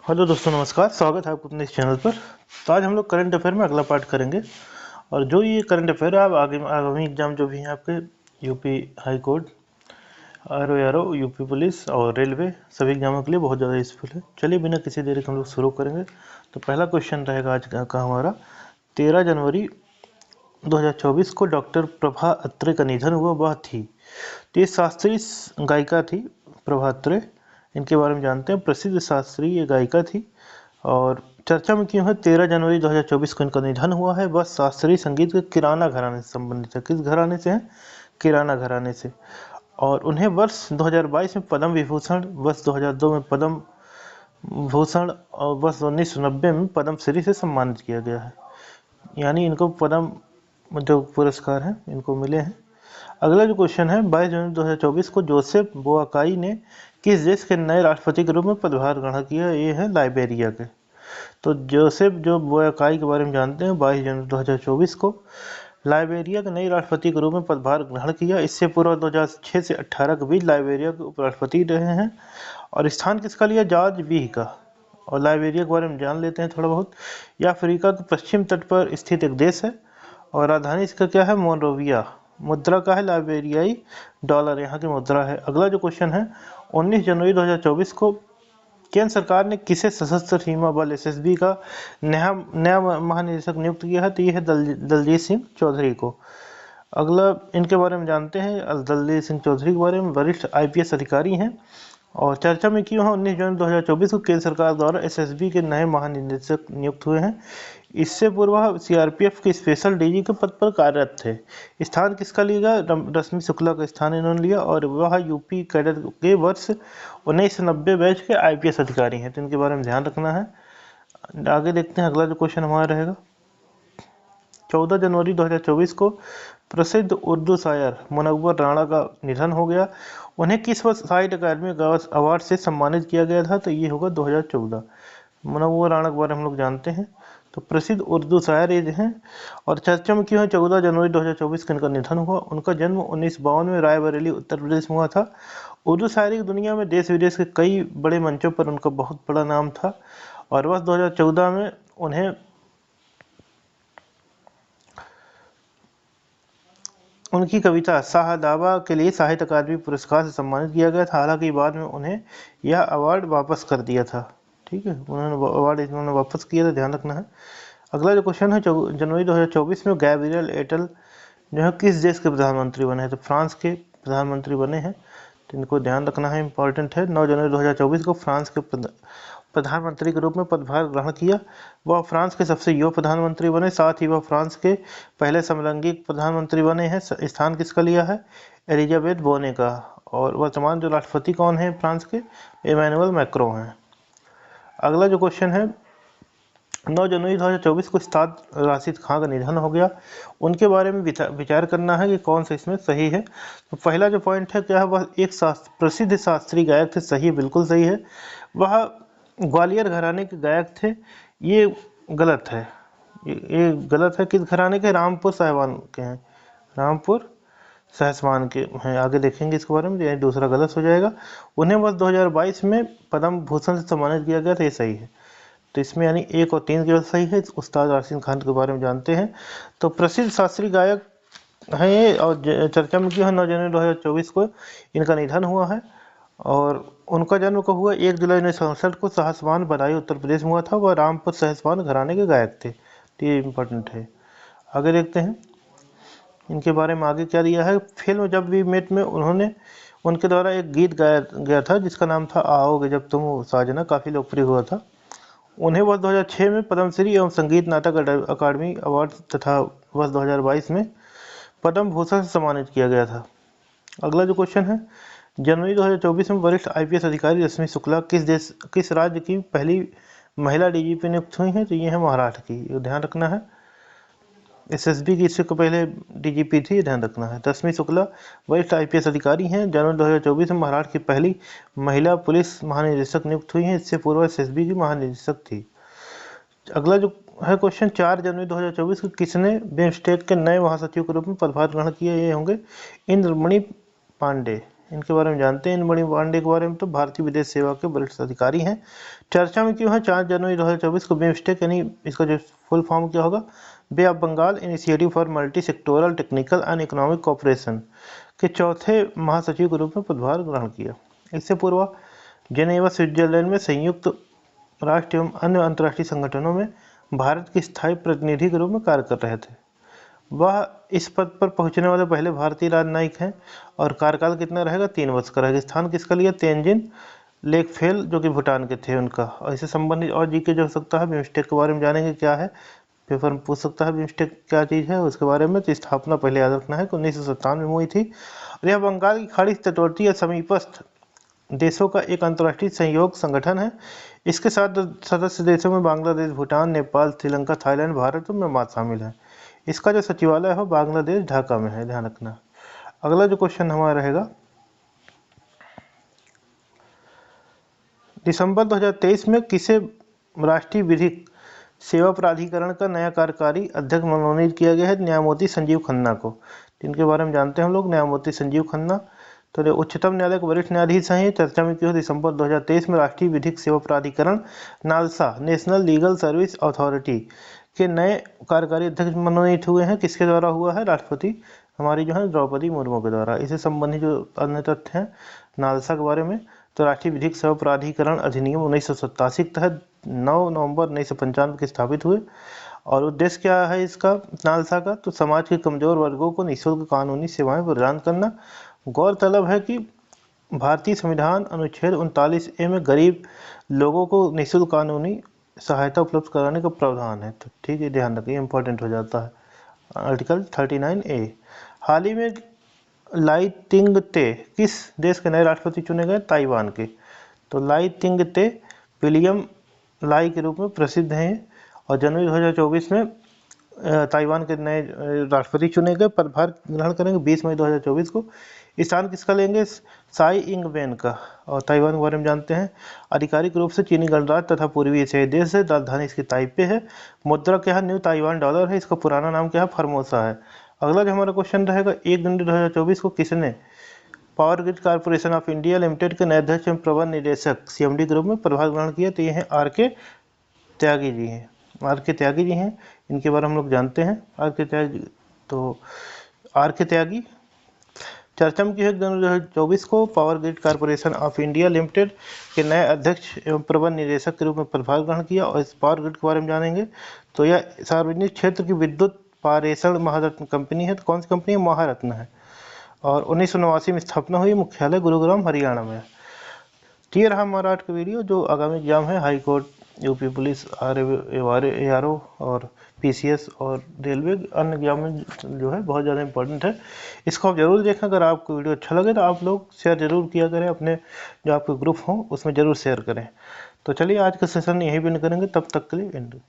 Hello दोस्तों, नमस्कार। स्वागत है आपको अपने इस चैनल पर। तो आज हम लोग करंट अफेयर में अगला पार्ट करेंगे। और जो ये करंट अफेयर है, आप आगामी एग्जाम जो भी हैं आपके UP high court, or UP police और रेलवे, सभी एग्जामों के लिए बहुत ज़्यादा यूजफुल है। चलिए बिना किसी देरी के हम लोग शुरू करेंगे। तो पहला क्वेश्चन रहेगा आज का हमारा। 13 जनवरी 2024 को डॉक्टर प्रभा अत्रे का निधन हुआ, वह थी। तो ये शास्त्रीय गायिका थी प्रभा अत्रे। इनके बारे में जानते हैं। प्रसिद्ध शास्त्रीय गायिका थी और चर्चा में क्यों है। 13 जनवरी 2024 को इनका निधन हुआ है। वह शास्त्रीय संगीत के किराना घराने से संबंधित है। किस घराने से है? किराना घराने से। और उन्हें वर्ष 2022 में पद्म विभूषण, वर्ष 2002 में पद्म भूषण और वर्ष 1990 में पद्म श्री से सम्मानित किया गया है। यानी इनको पद्म जो पुरस्कार हैं इनको मिले हैं। अगला जो क्वेश्चन है, 22 जनवरी 2024 को जोसेफ बोआकाई ने किस देश के नए राष्ट्रपति के रूप में पदभार ग्रहण किया? ये है लाइबेरिया के। तो जोसेफ जो बोआकाई के बारे में जानते हैं, 22 जनवरी 2024 को लाइबेरिया के नए राष्ट्रपति के रूप में पदभार ग्रहण किया। इससे पूर्व 2006 से 18 के बीच लाइबेरिया के उपराष्ट्रपति रहे हैं। और स्थान किसका लिया? जॉर्ज बी का। और लाइबेरिया के बारे में जान लेते हैं थोड़ा बहुत। यह अफ्रीका के पश्चिम तट पर स्थित एक देश है और राजधानी इसका क्या है? मोनरोविया। मुद्रा का है लाइबेरियाई डॉलर, यहाँ की मुद्रा है। अगला जो क्वेश्चन है, 19 जनवरी 2024 को केंद्र सरकार ने किसे सशस्त्र सीमा बल एसएसबी का नया महानिदेशक नियुक्त किया है? तो ये है दलजीत सिंह चौधरी को। अगला इनके बारे में जानते हैं। दलजीत सिंह चौधरी के बारे में वरिष्ठ आईपीएस अधिकारी हैं और चर्चा में क्यों है। 19 जनवरी 2024 को केंद्र सरकार द्वारा एसएसबी के नए महानिदेशक नियुक्त हुए हैं। इससे पूर्व सीआरपीएफ के स्पेशल डीजी के पद पर कार्यरत थे। स्थान किसका लिया? रश्मि शुक्ला का स्थान इन्होंने लिया और वह यूपी कैडर के वर्ष 1990 बैच के आईपीएस अधिकारी हैं। तो इनके बारे में ध्यान रखना है। आगे देखते हैं अगला जो क्वेश्चन हमारा रहेगा। 14 जनवरी 2024 को प्रसिद्ध उर्दू शायर मुनव्वर राणा का निधन हो गया। उन्हें किस वर्ष साहित्य अकादमी अवार्ड से सम्मानित किया गया था? तो ये होगा 2014। मुनव्वर राणा के बारे में हम लोग जानते हैं। तो प्रसिद्ध उर्दू शायर ये हैं और चर्चा में क्यों है। 14 जनवरी 2024 को इनका निधन हुआ। उनका जन्म 1952 में रायबरेली उत्तर प्रदेश में हुआ था। उर्दू शायरी की दुनिया में देश विदेश के कई बड़े मंचों पर उनका बहुत बड़ा नाम था और वर्ष 2014 में उन्हें उनकी कविता साहदाबा के लिए साहित्य अकादमी पुरस्कार से सम्मानित किया गया था। हालांकि बाद में उन्हें यह अवार्ड वापस कर दिया था। ठीक है, उन्होंने वापस किया था, ध्यान रखना है। अगला जो क्वेश्चन है, जनवरी 2024 में गैब्रियल एटल जो है किस देश के प्रधानमंत्री बने हैं? तो फ्रांस के प्रधानमंत्री बने हैं। तो इनको ध्यान रखना है, इंपॉर्टेंट है। 9 जनवरी 2024 को फ्रांस के प्रधानमंत्री के रूप में पदभार ग्रहण किया। वह फ्रांस के सबसे युवा प्रधानमंत्री बने। साथ ही वह फ्रांस के पहले समलैंगिक प्रधानमंत्री बने हैं। स्थान किसका लिया है? एलिजाबेथ बोने का। और वर्तमान जो राष्ट्रपति कौन है फ्रांस के? इमैनुअल मैक्रों हैं। अगला जो क्वेश्चन है, 9 जनवरी 2024 को उस्ताद राशिद खान का निधन हो गया। उनके बारे में विचार करना है कि कौन सा इसमें सही है। तो पहला जो पॉइंट है क्या है, वह एक प्रसिद्ध शास्त्रीय गायक थे। सही, बिल्कुल सही है। वह ग्वालियर घराने के गायक थे। ये गलत है, ये गलत है। किस घराने के? रामपुर साहिबान के हैं, रामपुर साहिबान के हैं। आगे देखेंगे इसके बारे में, यानी दूसरा गलत हो जाएगा। उन्हें वर्ष 2022 में पद्म भूषण से सम्मानित किया गया था, ये सही है। तो इसमें यानी 1 और 3 केवल सही है। उस्ताद राशिद खान के बारे में जानते हैं। तो प्रसिद्ध शास्त्रीय गायक हैं ये और चर्चा में क्यों है। 9 जनवरी 2024 को इनका निधन हुआ है और उनका जन्म कब हुआ? 1 जुलाई 1967 को साहिवान बदायूं उत्तर प्रदेश में हुआ था। वह रामपुर साहिवान घराने के गायक थे। तो ये इम्पोर्टेंट है। आगे देखते हैं इनके बारे में आगे क्या दिया है। फिल्म जब वी मेट में उनके द्वारा एक गीत गाया गया था जिसका नाम था आओगे जब तुम साजना, काफ़ी लोकप्रिय हुआ था। उन्हें वर्ष 2006 में पद्मश्री एवं संगीत नाटक अकादमी अवार्ड तथा वर्ष 2022 में पद्म भूषण से सम्मानित किया गया था। अगला जो क्वेश्चन है, जनवरी 2024 में वरिष्ठ आईपीएस अधिकारी रश्मि शुक्ला किस राज्य की पहली महिला डीजीपी नियुक्त हुई हैं? तो ये है महाराष्ट्र की। ये ध्यान रखना है। एसएसबी की इससे पहले डीजीपी थी, ध्यान रखना है। रश्मि शुक्ला वरिष्ठ आईपीएस अधिकारी हैं। जनवरी 2024 में महाराष्ट्र की पहली महिला पुलिस महानिदेशक नियुक्त हुई हैं। इससे पूर्व एसएसबी की महानिदेशक थी। अगला जो है क्वेश्चन, 4 जनवरी 2024 को किसने बिम्स्टेक के नए महासचिव के रूप में पदभार ग्रहण किया? ये होंगे इंद्रमणि पांडे। इनके बारे में जानते हैं। इन मणि पांडे के बारे में तो भारतीय विदेश सेवा के वरिष्ठ अधिकारी हैं। चर्चा में क्यों है 4 जनवरी 2024 को बिम्स्टेक, यानी इसका जो फुल फॉर्म क्या होगा, Bay of Bengal Initiative for Multi Sectoral Technical and Economic Cooperation के चौथे महासचिव के रूप में पदभार ग्रहण किया। इससे पूर्व जेनेवा स्विट्जरलैंड में संयुक्त राष्ट्र एवं अन्य अंतर्राष्ट्रीय संगठनों में भारत के स्थायी प्रतिनिधि के रूप में कार्य कर रहे थे। वह इस पद पर पहुंचने वाले पहले भारतीय राजनयिक हैं और कार्यकाल कितना रहेगा, 3 वर्ष का रहेगा। स्थान किसका लिया, तेंजिन लेकफेल जो कि भूटान के थे उनका। और इससे संबंधित और जीके जो हो सकता है, बिम्स्टेक के बारे में जानेंगे क्या है, पेपर में पूछ सकता है बिम्स्टेक क्या चीज़ है उसके बारे में। तो स्थापना पहले याद रखना है कि 1997 में हुई थी और यह बंगाल की खाड़ी तटवर्ती या समीपस्थ देशों का एक अंतर्राष्ट्रीय सहयोग संगठन है। इसके साथ सदस्य देशों में बांग्लादेश, भूटान, नेपाल, श्रीलंका, थाईलैंड, भारत और म्यांमार शामिल है। इसका जो सचिवालय है बांग्लादेश ढाका में है, ध्यान रखना। अगला जो क्वेश्चन हमारा रहेगा, दिसंबर 2023 में किसे राष्ट्रीय विधिक सेवा प्राधिकरण का नया कार्यकारी अध्यक्ष मनोनीत किया गया है, न्यायमूर्ति संजीव खन्ना को। इनके बारे में जानते हैं हम लोग, न्यायमूर्ति संजीव खन्ना तो उच्चतम न्यायालय के वरिष्ठ न्यायाधीश हैं। चर्चा में क्यों, दिसंबर 2023 में राष्ट्रीय विधिक सेवा प्राधिकरण NALSA national legal service authority के नए कार्यकारी अध्यक्ष मनोनीत हुए हैं। किसके द्वारा हुआ है, राष्ट्रपति हमारी जो है द्रौपदी मुर्मू के द्वारा। इससे संबंधित जो अन्य तथ्य हैं नालसा के बारे में, तो राष्ट्रीय विधिक सेवा प्राधिकरण अधिनियम 1987 के तहत 9 नवंबर 1995 के स्थापित हुए। और उद्देश्य क्या है इसका, नालसा का, तो समाज के कमजोर वर्गों को निःशुल्क कानूनी सेवाएं प्रदान करना। गौरतलब है कि भारतीय संविधान अनुच्छेद 39A में गरीब लोगों को निःशुल्क कानूनी सहायता उपलब्ध कराने का प्रावधान है। तो ठीक है, ध्यान रखिए, इंपॉर्टेंट हो जाता है आर्टिकल 39A। हाल ही में लाई तिंग-ते किस देश के नए राष्ट्रपति चुने गए, ताइवान के। तो लाई तिंग-ते विलियम लाई के रूप में प्रसिद्ध हैं और जनवरी 2024 में ताइवान के नए राष्ट्रपति चुने गए, पदभार ग्रहण करेंगे 20 मई 2024 को। स्थान किसका लेंगे, साई इंग वेन का। और ताइवान के बारे में जानते हैं, आधिकारिक रूप से चीनी गणराज्य तथा पूर्वी एशियाई देश है। राजधानी इसकी ताइपे है। मुद्रा क्या है, न्यू ताइवान डॉलर है। इसका पुराना नाम क्या है, फॉर्मोसा है। अगला जो हमारा क्वेश्चन रहेगा, 1 जनवरी 2024 को किसने power grid corporation of India limited के नए अध्यक्ष एवं प्रबंध निदेशक CMD के रूप में पदभार ग्रहण किया। तो ये हैं RK त्यागी जी हैं, RK त्यागी जी हैं। इनके बारे में हम लोग जानते हैं, RK त्यागी। तो RK त्यागी चर्चा में की है 2024 को power grid corporation of India limited के नए अध्यक्ष एवं प्रबंध निदेशक के रूप में पदभार ग्रहण किया। और इस पावर ग्रिड के बारे में जानेंगे, तो यह सार्वजनिक क्षेत्र की विद्युत पारेषण महारत्न कंपनी है। तो कौन सी कंपनी है, महारत्न है। और 1989 में स्थापना हुई, मुख्यालय गुरुग्राम हरियाणा में। तो ये रहा हमारा आज का वीडियो। जो आगामी एग्जाम है high court, UP police, ARO और PCS और रेलवे, अन्य एग्जाम में जो है बहुत ज़्यादा इंपॉर्टेंट है। इसको आप जरूर देखें। अगर आपको वीडियो अच्छा लगे तो आप लोग शेयर जरूर किया करें, अपने जो आपके ग्रुप हों उसमें ज़रूर शेयर करें। तो चलिए आज का सेशन यहीं पे करेंगे, तब तक के लिए एंड।